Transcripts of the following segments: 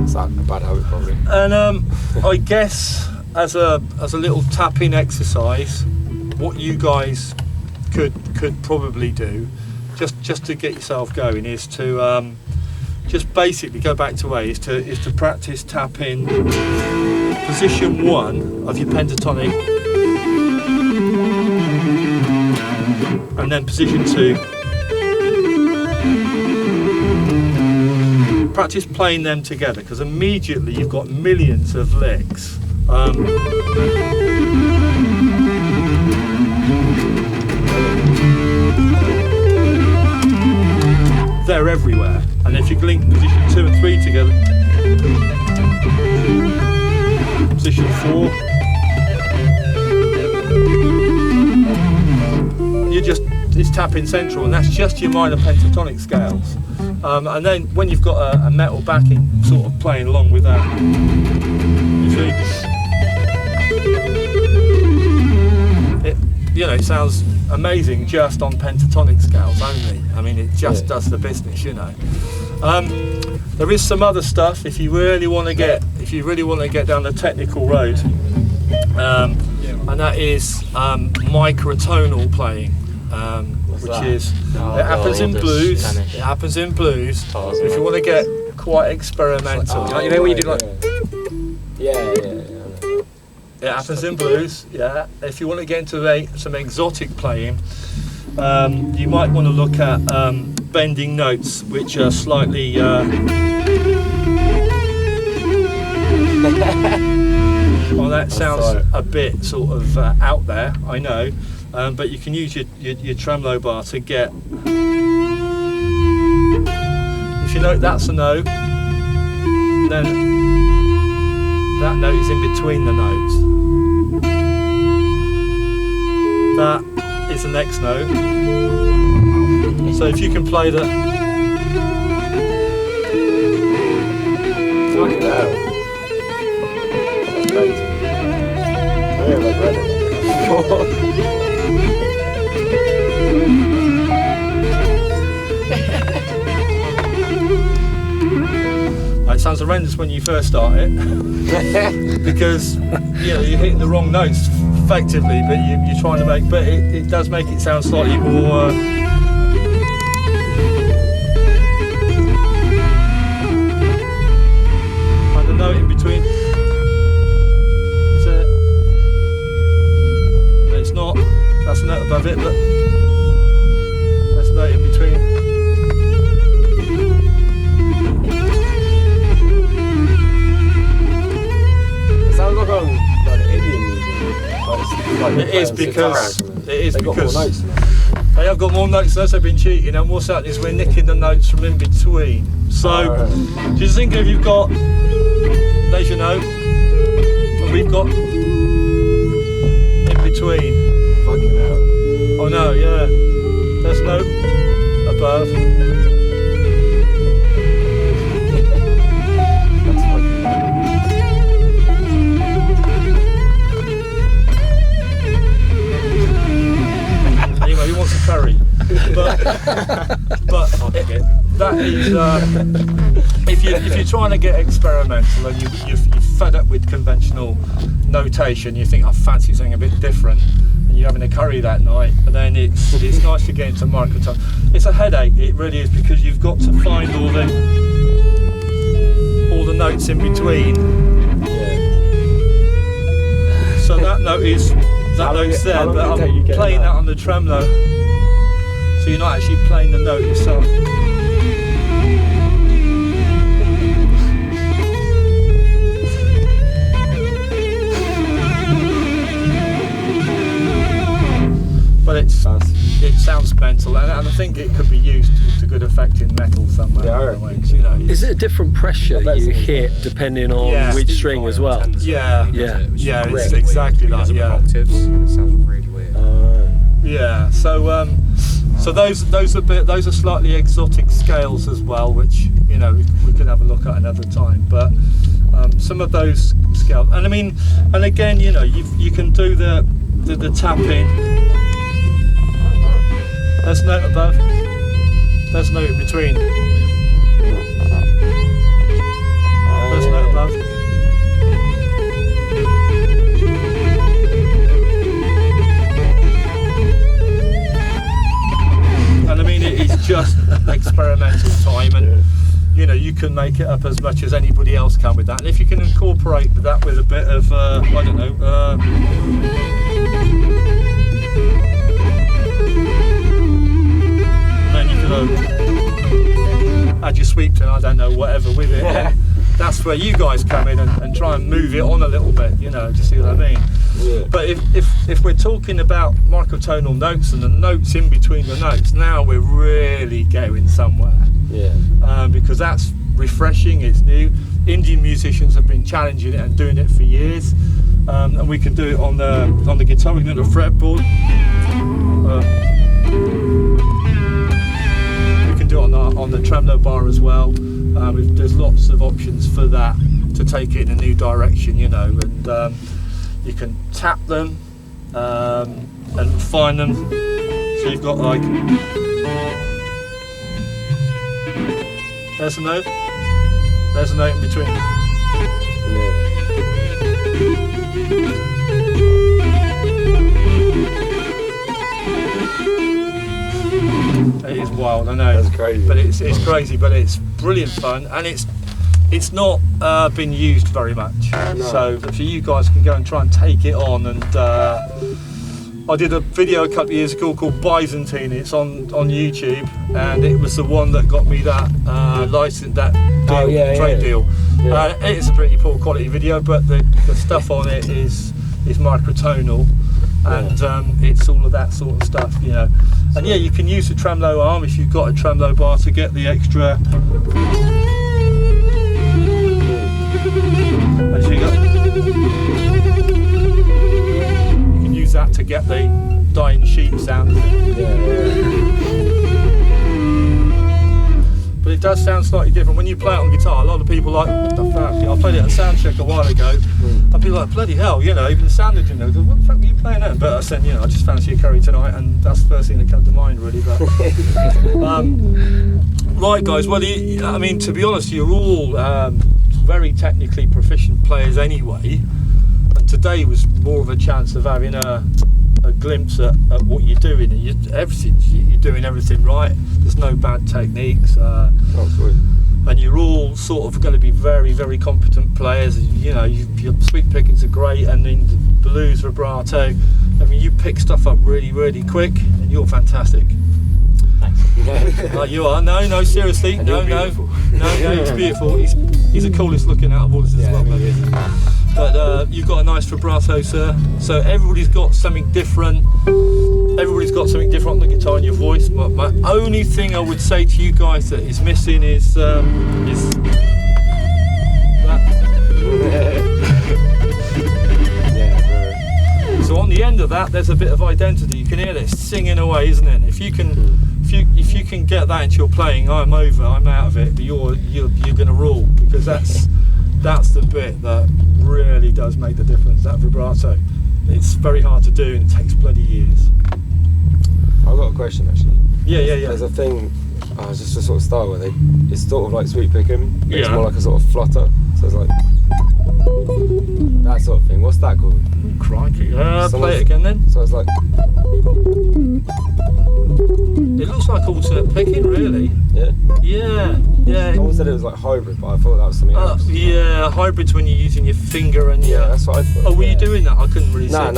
It's like a bad habit, probably. And I guess as a little tapping exercise, what you guys could probably do, just to get yourself going, is to just basically go back to A, is to practice tapping position 1 of your pentatonic, and then position 2. Practice playing them together, because immediately you've got millions of licks. They're everywhere, and if you link position 2 and 3 together, position 4, it's tapping central, and that's just your minor pentatonic scales. And then when you've got a metal backing, sort of playing along with that, you see, it sounds amazing just on pentatonic scales only. I mean, it just does the business, There is some other stuff if you really want to get down the technical road, and that is microtonal playing. It happens in blues. It happens in blues. If you want to get quite experimental, you know when you do like, it happens in blues. Yeah. If you want to get into some exotic playing, you might want to look at bending notes, which are slightly. Well, that sounds a bit sort of out there, I know. But you can use your tremolo bar to get. If you know that's a note, then that note is in between the notes. That is the next note. So if you can play the. Look at that. That's crazy. Yeah, like red. It sounds horrendous when you first start it because you're hitting the wrong notes effectively, but you're trying to make. But it does make it sound slightly more. Find the note in between. Is it? No, it's not. That's a note above it, but that's a note in between. It is because they have got more notes than us. They've been cheating, and what's happening is we're nicking the notes from in between. So just think if you've got, there's your note, and we've got in between. Fucking hell. Oh no, yeah. There's note above. Anyway, he wants a curry. But that is if you're trying to get experimental and you're fed up with conventional notation, you think I fancy something a bit different, and you're having a curry that night, and then it's nice to get into microtone. It's a headache, it really is, because you've got to find all the notes in between. So that note is. That note's there, but I'm playing that on the tremolo, so you're not actually playing the note yourself. But it sounds mental, and I think it could be used to good effect in metal somewhere. Is it a different pressure you hit depending on which string as well? Yeah, it's exactly that. Yeah, octaves. It sounds really weird. Yeah, so those are slightly exotic scales as well, which we could have a look at another time. But some of those scales, and I mean, and again, you can do the tapping. There's a note above. There's a note in between. There's can make it up as much as anybody else can with that. And if you can incorporate that with a bit of, I don't know, and then you can add your sweep to, I don't know, whatever with it. Yeah. That's where you guys come in and try and move it on a little bit, you know, do you see what I mean? Yeah. But if we're talking about microtonal notes and the notes in between the notes, now we're really going somewhere. Yeah. Because that's refreshing, it's new. Indian musicians have been challenging it and doing it for years, and we can do it on the guitar. We can do it on the fretboard. We can do it on the tremolo bar as well. There's lots of options for that to take it in a new direction, you know, and you can tap them and refine them. So you've got like, there's a note in between. It is wild, I know. That's crazy. But it's crazy, but it's brilliant fun, and it's not been used very much. No. So if you guys can go and try and take it on, and I did a video a couple of years ago called Byzantine. It's on YouTube, and it was the one that got me that license, that deal, trade deal. Yeah. It's a pretty poor quality video, but the stuff on it is microtonal, and it's all of that sort of stuff, you know. And yeah, you can use the tremolo arm if you've got a tremolo bar to get the extra. And so you can use that to get the dying sheep sound. But it does sound slightly different when you play it on guitar. A lot of people like, what the fuck? I played it at Soundcheck a while ago. I'd be like, bloody hell, you know, even the sound engineer goes, what the fuck were you playing at? But I said, you know, I just fancy a curry tonight, and that's the first thing that comes to mind, really. But right, guys, well, I mean, to be honest, you're all very technically proficient players anyway, and today was more of a chance of having a glimpse at what you're doing, and you're doing everything right. There's no bad techniques, and you're all sort of going to be very, very competent players. You know, your sweep pickings are great, and then the blues, vibrato. I mean, you pick stuff up really, really quick, and you're fantastic. Like you are. No, seriously. And No, he's beautiful. He's the coolest looking out of all of us as well. But you've got a nice vibrato, sir. So everybody's got something different. Everybody's got something different on the guitar and your voice. My only thing I would say to you guys that is missing is that. So on the end of that, there's a bit of identity. You can hear it singing away, isn't it? If you can get that into your playing, I'm out of it. But you're going to rule, because that's the bit that really does make the difference. That vibrato, it's very hard to do, and it takes bloody years. I've got a question actually. Yeah. There's a thing, it's just a sort of style where it's sort of like sweep picking, but it's Yeah. more like a sort of flutter. So it's like that sort of thing. What's that called? Crikey. Play it again then. So it's like, It looks like alternate picking, really. yeah. Yeah. Someone said it was like hybrid, but I thought that was something else. Yeah, hybrids when you're using your finger and Yeah, that's what I thought. Oh, were yeah. you doing that? I couldn't really see. No.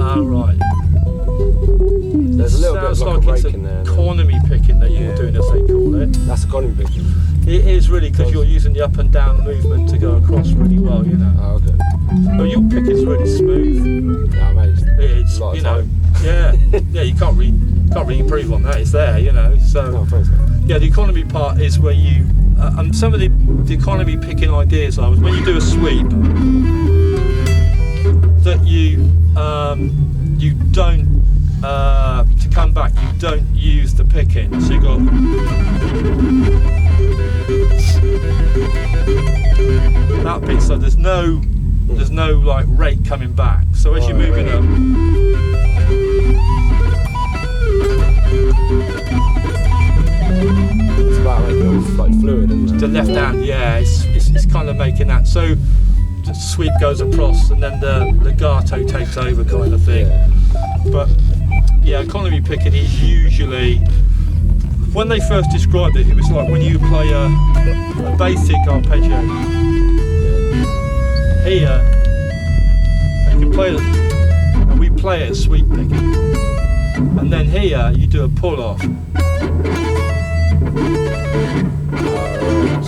Oh, right. There's a little bit of Sounds like like a it's rake in there. economy picking that you're doing, as they call it. That's economy picking. It is really, because you're using the up and down movement to go across really well, you know. Oh, okay. But your pick is really smooth. Yeah, mate. It's, A lot of you know, time. yeah, you can't really improve on that. It's there, you know. So No, thanks, mate. yeah, the economy part is where you some of the economy picking ideas are when you do a sweep that you don't to come back, you don't use the picking, so you got that bit, so there's no like rate coming back, so as you're moving up, It's about making it all like fluid, isn't it? the left hand, yeah, it's kind of making that, so the sweep goes across and then the legato takes over, kind of thing. Yeah. But yeah, economy picking is usually when they first described it, it was like when you play a basic arpeggio. Here, you can play it, and we play it as sweep picking. And then here, you do a pull off.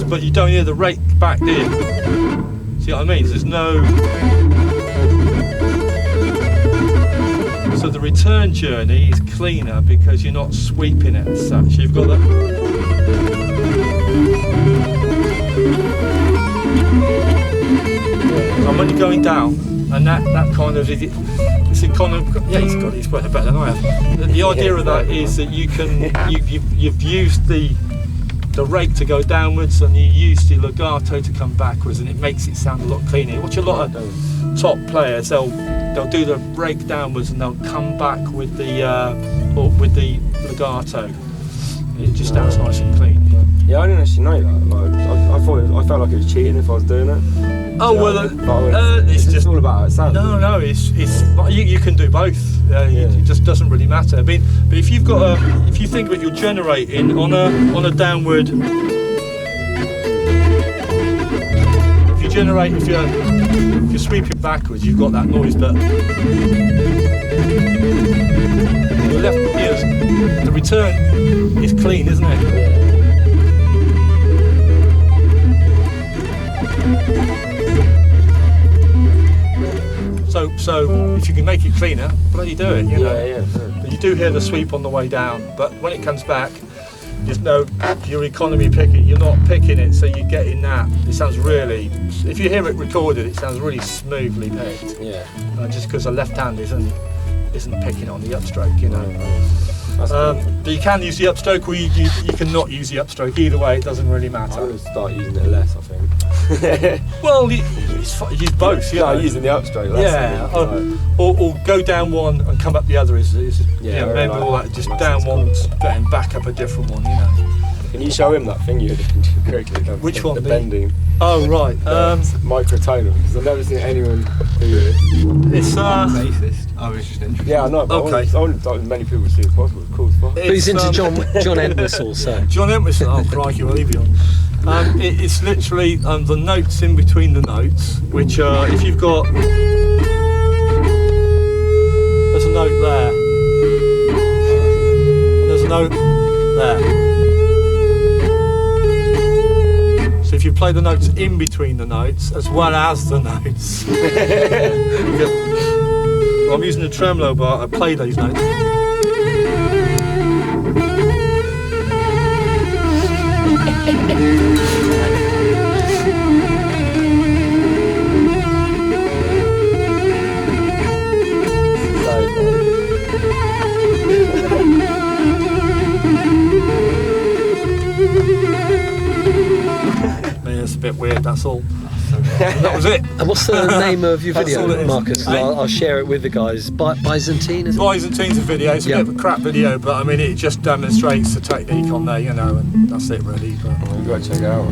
But you don't hear the rake back, do you? See what I mean? There's no. So the return journey is cleaner because you're not sweeping it as such. You've got that. I'm only going down, and that kind of it's a kind of he's worked it better than I have. The idea of that is that you've used the rake to go downwards, and you use the legato to come backwards, and it makes it sound a lot cleaner. You watch a lot of top players, they'll do the rake downwards and they'll come back with the legato. It just sounds nice and clean. Yeah, I didn't actually know that. Like, I felt like it was cheating if I was doing it. Oh well, it's just all about how it sounds. No, it's you can do both. It just doesn't really matter. I mean, but if you've got if you think of it, you're generating on a downward. If you're sweeping backwards, you've got that noise, but the left ears, the return is clean, isn't it? So if you can make it cleaner, bloody do it, you know. Yeah. But you do hear the sweep on the way down, but when it comes back, there's no your economy picking. You're not picking it, so you're getting that. It sounds really. If you hear it recorded, it sounds really smoothly picked. Yeah. Just because the left hand isn't picking on the upstroke, you know. But you can use the upstroke, or you can not use the upstroke. Either way, it doesn't really matter. I'm going to start using it less, I think. Well, use both. Start using the upstroke less. Yeah, or go down one and come up the other. Maybe all that. Just down one and back up a different one. You know. Can you show him that thing you did correctly? Which one? The bending. Oh right. Microtonal. Because I've never seen anyone do it. It's bassist. I was just interested. Yeah, I know. But okay. I want as many people to see as possible. It's cool as fuck. But he's into John Entwistle also. John Entwistle. Oh crikey, we'll leave you on. It's literally the notes in between the notes, which are if you've got. There's a note there. And there's a note there. So if you play the notes in between the notes as well as the notes. Well, I'm using a tremolo bar to play those notes. It's a bit weird, that's all. That was it. And what's the name of your video, Marcus? I'll share it with the guys. Byzantine, is it? Byzantine's a video. It's a bit of a crap video, but I mean, it just demonstrates the technique on there, you know, and that's it really. But You've got to check it out.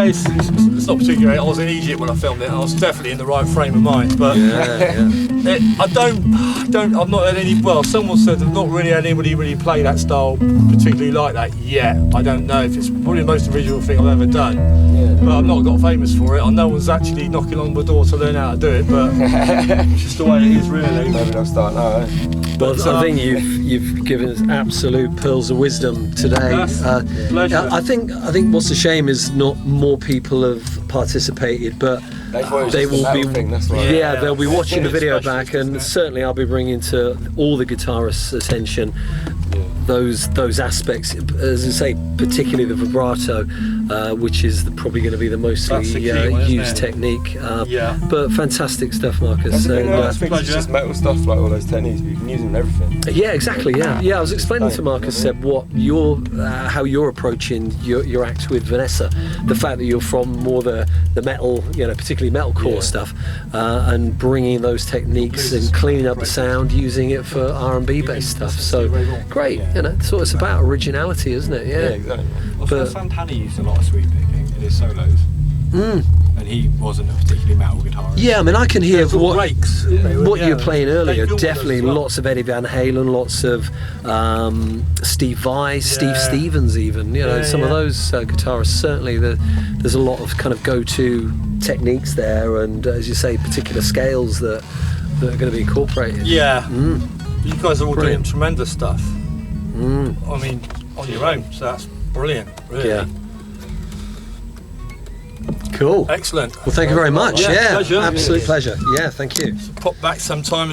it's not particularly. I was in Egypt when I filmed it. I was definitely in the right frame of mind, but I've not had any. Well, someone said I've not really had anybody really play that style particularly like that yet. I don't know if it's probably the most original thing I've ever done. But I've not got famous for it. No one's actually knocking on the door to learn how to do it, but it's just the way it is, really. Maybe they'll start now. But I think you've given us absolute pearls of wisdom today. Pleasure. I think what's a shame is not more people have participated, but they will be. They'll be watching the video back, and certainly I'll be bringing to all the guitarists' attention those aspects, as I say, particularly the vibrato, which is probably going to be the mostly used technique. But fantastic stuff, Marcus. It's just metal stuff, like all those techniques, but you can use them in everything. Yeah, exactly. Yeah. I was explaining to Marcus, Seb, what how you're approaching your act with Vanessa. The fact that you're from more the metal, particularly metalcore stuff, and bringing those techniques and cleaning up the sound, using it for R&B based stuff. So great. So it's about originality, isn't it? Yeah, exactly. Well, Santana used a lot of sweep picking in his solos. And and he wasn't a particularly metal guitarist. Yeah, I mean, I can hear There's all what rakes. you were playing earlier. They Definitely as well. lots of Eddie Van Halen, lots of Steve Vai, Steve Stevens, even. You know, some of those guitarists. Certainly, there's a lot of kind of go-to techniques there, and as you say, particular scales that are going to be incorporated. Yeah. You guys are all Brilliant. doing tremendous stuff. I mean, on your own, so that's brilliant. Really. Yeah. Cool. Excellent. Well, thank you very much. Yeah, Yeah, pleasure. absolute pleasure. Yeah, thank you. Pop back sometime and